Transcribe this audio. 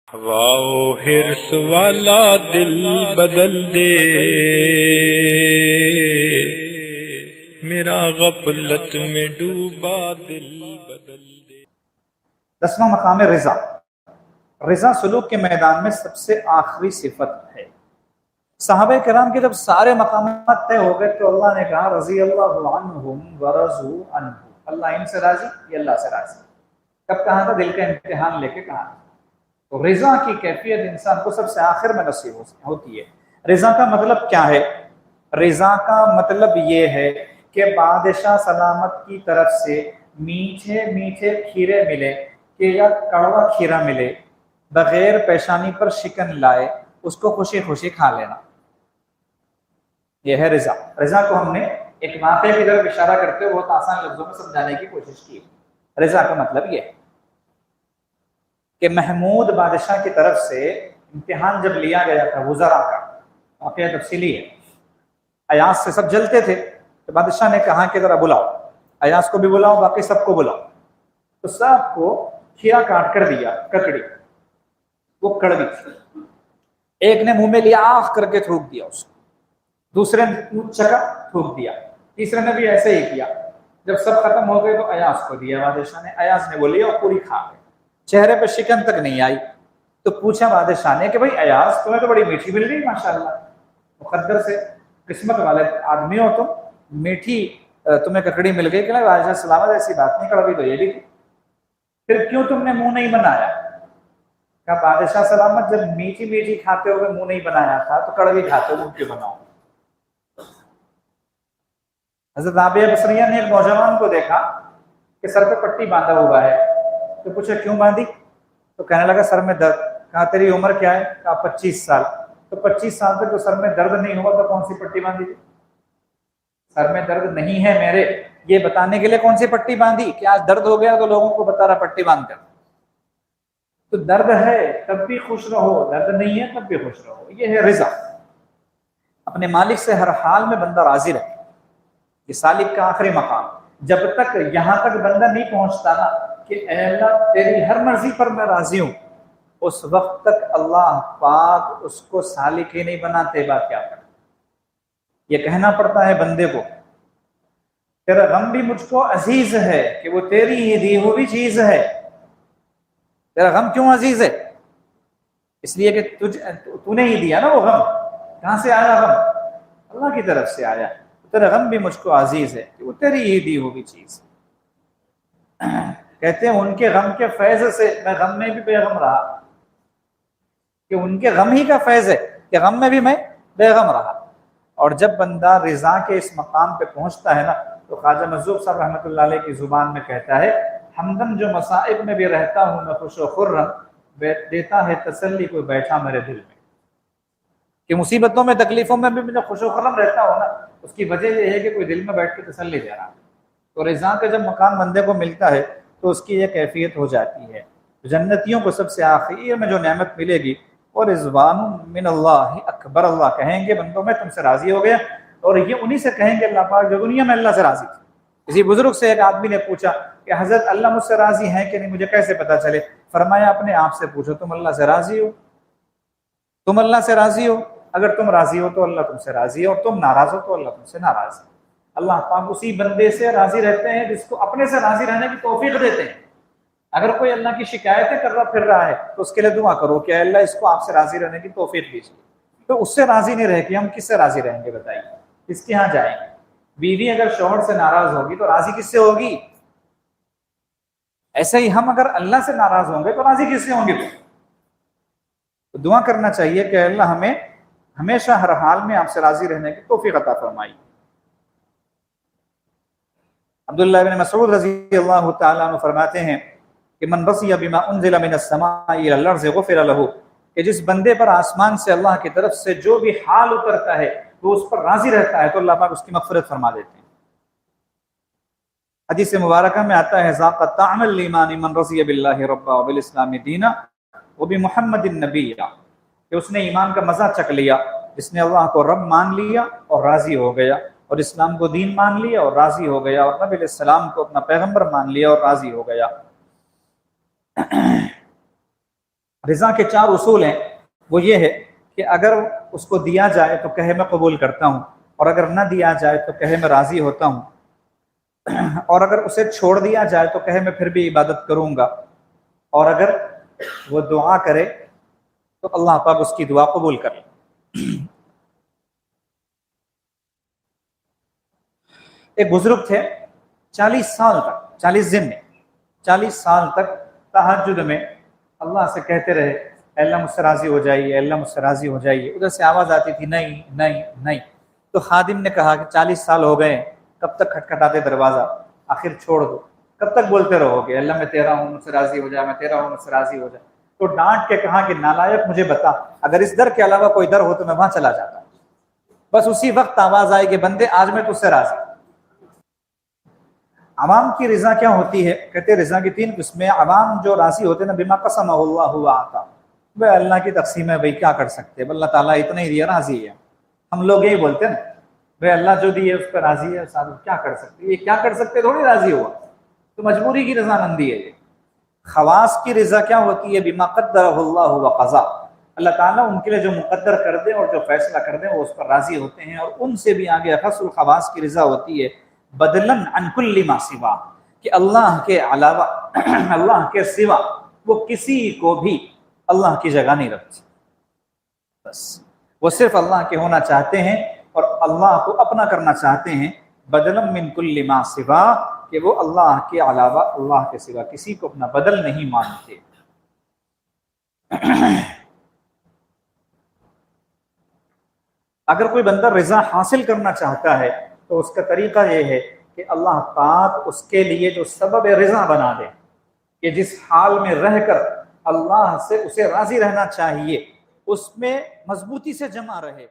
ہوا و حرص والا دل بدل دے، میرا غفلت میں ڈوبا دل بدل دے۔ 10واں مقام رضا۔ رضا سلوک کے میدان میں سب سے آخری صفت ہے۔ صحابہ کرام کے جب سارے مقامات طے ہو گئے تو اللہ نے کہا رضی اللہ عنہم ورضوا عنہ، اللہ ان سے راضی، یہ اللہ سے راضی۔ کب کہا تھا؟ دل کا امتحان لے کے کہا۔ تو رضا کی کیفیت انسان کو سب سے آخر میں نصیب ہوتی ہے۔ رضا کا مطلب کیا ہے؟ رضا کا مطلب یہ ہے کہ بادشاہ سلامت کی طرف سے میٹھے میٹھے کھیرے ملے کہ یا کڑوا کھیرا ملے، بغیر پیشانی پر شکن لائے اس کو خوشی خوشی کھا لینا، یہ ہے رضا۔ رضا کو ہم نے ایک واقعے کی طرف اشارہ کرتے ہوئے بہت آسان لفظوں میں سمجھانے کی کوشش کی۔ رضا کا مطلب یہ ہے کہ محمود بادشاہ کی طرف سے امتحان جب لیا گیا تھا وزراء کا، واقعہ تفصیلی ہے، ایاس سے سب جلتے تھے تو بادشاہ نے کہا کہ ذرا بلاؤ، ایاس کو بھی بلاؤ، باقی سب کو بلاؤ۔ تو سب کو کھیرا کاٹ کر دیا، ککڑی وہ کڑوی تھی، ایک نے منہ میں لیا آخ کر کے تھوک دیا اس کو، دوسرے نے چکا تھوک دیا، تیسرے نے بھی ایسے ہی کیا۔ جب سب ختم ہو گئے تو ایاس کو دیا بادشاہ نے، ایاس نے وہ لیا اور پوری کھا گئے، چہرے پہ شکن تک نہیں آئی۔ تو پوچھا بادشاہ نے کہ بھائی ایاس تمہیں تو بڑی میٹھی مل گئی ماشاءاللہ، مقدر سے قسمت والے آدمی ہو تم، میٹھی تمہیں ککڑی مل گئی کہ نہیں؟ بادشاہ سلامت ایسی بات نہیں، کڑوی تو یہ بھی تھی، پھر کیوں تم نے منہ نہیں بنایا؟ کہا بادشاہ سلامت جب میٹھی میٹھی کھاتے ہوئے منہ نہیں بنایا تھا تو کڑوی کھاتے ہوئے منہ کیوں بناؤں؟ حضرت رابعہ بصریہ نے ایک نوجوان کو دیکھا کہ سر پہ پٹی باندھا ہوا ہے، تو پوچھا کیوں باندھی؟ تو کہنے لگا سر میں درد۔ کہا تیری عمر کیا ہے؟ کہا 25 سال۔ تو 25 سال تک جو سر میں درد نہیں ہوا تو کون سی پٹی باندھی تھی؟ سر میں درد نہیں ہے میرے، یہ بتانے کے لیے کون سی پٹی باندھی کہ آج درد ہو گیا تو لوگوں کو بتا رہا پٹی باندھ کر۔ تو درد ہے تب بھی خوش رہو، درد نہیں ہے تب بھی خوش رہو، یہ ہے رضا۔ اپنے مالک سے ہر حال میں بندہ راضی رہے، یہ سالک کا آخری مقام۔ جب تک یہاں تک بندہ نہیں پہنچتا نا کہ اے اللہ تیری ہر مرضی پر میں راضی ہوں، اس وقت تک اللہ پاک اس کو سالک ہی نہیں بناتے۔ بات کیا کرے، یہ کہنا پڑتا ہے بندے کو تیرا غم بھی مجھ کو عزیز ہے کہ وہ تیری ہی دی ہوئی چیز ہے۔ تیرا غم کیوں عزیز ہے؟ اس لیے کہ تو نے ہی دیا نا وہ غم۔ کہاں سے آیا غم؟ اللہ کی طرف سے آیا۔ تیرا غم بھی مجھ کو عزیز ہے کہ وہ تیری ہی دی ہوئی چیز۔ کہتے ہیں ان کے غم کے فیض سے میں غم میں بھی بے غم رہا، کہ ان کے غم ہی کا فیض ہے کہ غم میں بھی میں بے غم رہا۔ اور جب بندہ رضا کے اس مقام پہ پہنچتا ہے نا تو خواجہ مظلوم صاحب رحمۃ اللہ علیہ کی زبان میں کہتا ہے ہمدم جو مصائب میں بھی رہتا ہوں میں خوش و خرم، دیتا ہے تسلی کوئی بیٹھا میرے دل میں۔ کہ مصیبتوں میں تکلیفوں میں بھی میں خوش و خرم رہتا ہوں نا، اس کی وجہ یہ ہے کہ کوئی دل میں بیٹھ کے تسلی دے رہا۔ تو رضا کا جب مقام بندے کو ملتا ہے تو اس کی یہ کیفیت ہو جاتی ہے۔ جنتیوں کو سب سے آخر میں جو نعمت ملے گی اور رضوان من اللہ اکبر، اللہ کہیں گے بندوں میں تم سے راضی ہو گیا، اور یہ انہی سے کہیں گے اللہ پاک جو دنیا میں اللہ سے راضی تھے۔ کسی بزرگ سے ایک آدمی نے پوچھا کہ حضرت اللہ مجھ سے راضی ہیں کہ نہیں، مجھے کیسے پتا چلے؟ فرمایا اپنے آپ سے پوچھو، تم اللہ سے راضی ہو؟ تم اللہ سے راضی ہو؟ اگر تم راضی ہو تو اللہ تم سے راضی ہے، اور تم ناراض ہو تو اللہ تم سے ناراض ہے۔ اللہ پاک اسی بندے سے راضی رہتے ہیں جس کو اپنے سے راضی رہنے کی توفیق دیتے ہیں۔ اگر کوئی اللہ کی شکایتیں کر رہا پھر رہا ہے تو اس کے لیے دعا کرو کہ اللہ اس کو آپ سے راضی رہنے کی توفیق دیجیے۔ تو اس سے راضی نہیں رہ کے ہم کس سے راضی رہیں گے بتائیے؟ کس کے ہاں جائیں گے؟ بیوی اگر شوہر سے ناراض ہوگی تو راضی کس سے ہوگی؟ ایسے ہی ہم اگر اللہ سے ناراض ہوں گے تو راضی کس سے ہوں گے؟ تو دعا کرنا چاہیے کہ اللہ ہمیں ہمیشہ ہر حال میں آپ سے راضی رہنے کی توفیق عطا فرمائی۔ عبداللہ بن مسعود رضی اللہ تعالیٰ عنہ فرماتے ہیں کہ من رضی بما انزل من السماء الى الارض غفر له، کہ جس بندے پر آسمان سے اللہ کی طرف سے جو بھی حال اترتا ہے وہ اس پر راضی رہتا ہے تو اللہ پاک اس کی مغفرت فرما دیتے ہیں۔ حدیث مبارکہ میں آتا ہے ذاق طعم الایمان من رضی باللہ ربا وبالاسلام دینا وبمحمد النبی، کہ اس نے ایمان کا مزہ چکھ لیا جس نے اللہ کو رب مان لیا اور راضی ہو گیا، اور اسلام کو دین مان لیا اور راضی ہو گیا، اور نبی علیہ السلام کو اپنا پیغمبر مان لیا اور راضی ہو گیا۔ رضا کے 4 اصول ہیں، وہ یہ ہے کہ اگر اس کو دیا جائے تو کہے میں قبول کرتا ہوں، اور اگر نہ دیا جائے تو کہے میں راضی ہوتا ہوں، اور اگر اسے چھوڑ دیا جائے تو کہے میں پھر بھی عبادت کروں گا، اور اگر وہ دعا کرے تو اللہ پاک اس کی دعا قبول کر لے۔ ایک بزرگ تھے، 40 سال تک، 40 دن میں 40 سال تک تہجد میں اللہ سے کہتے رہے اے اللہ مجھ سے راضی ہو جائیے، اے اللہ مجھ سے راضی ہو جائیے۔ ادھر سے آواز آتی تھی نہیں نہیں نہیں۔ تو خادم نے کہا کہ 40 سال ہو گئے، کب تک کھٹکھٹاتے دروازہ، آخر چھوڑ دو، کب تک بولتے رہو گے اللہ میں تیرا ہوں مجھ سے راضی ہو جائے، میں تیرا ہوں مجھ سے راضی ہو جائے۔ تو ڈانٹ کے کہا کہ نالائق مجھے بتا، اگر اس در کے علاوہ کوئی در ہو تو میں وہاں چلا جاتا۔ بس اسی وقت آواز آئی کہ بندے آج میں تجھ سے راضی۔ عوام کی رضا کیا ہوتی ہے؟ کہتے ہیں رضا کی 3 قسمیں۔ عوام جو راضی ہوتے ہیں نا بما قسمہ اللہ وعطا، وہ اللہ کی تقسیم ہے، بھائی کیا کر سکتے ہیں، اللہ تعالیٰ اتنا ہی دیا راضی ہے۔ ہم لوگ یہی بولتے ہیں نا بھائی اللہ جو دیے اس پہ راضی ہے، صاحب کیا کر سکتے، یہ کیا کر سکتے تھوڑی راضی ہوا، تو مجبوری کی رضامندی ہے یہ۔ خواص کی رضا کیا ہوتی ہے؟ بما قدرہ اللہ وقضا، اللہ تعالیٰ ان کے لیے جو مقدر کر دیں اور جو فیصلہ کر دیں وہ اس پر راضی ہوتے ہیں، اور ان سے بھی آگے اخص الخواص کی رضا ہوتی ہے بدلاً عن کل ما سوا، کہ اللہ کے علاوہ اللہ کے سوا وہ کسی کو بھی اللہ کی جگہ نہیں رکھتے، بس وہ صرف اللہ کے ہونا چاہتے ہیں اور اللہ کو اپنا کرنا چاہتے ہیں، بدلاً من کل ما سوا، کہ وہ اللہ کے علاوہ اللہ کے سوا کسی کو اپنا بدل نہیں مانتے۔ اگر کوئی بندہ رضا حاصل کرنا چاہتا ہے تو اس کا طریقہ یہ ہے کہ اللہ پاک اس کے لیے جو سبب رضا بنا دے، کہ جس حال میں رہ کر اللہ سے اسے راضی رہنا چاہیے اس میں مضبوطی سے جمع رہے۔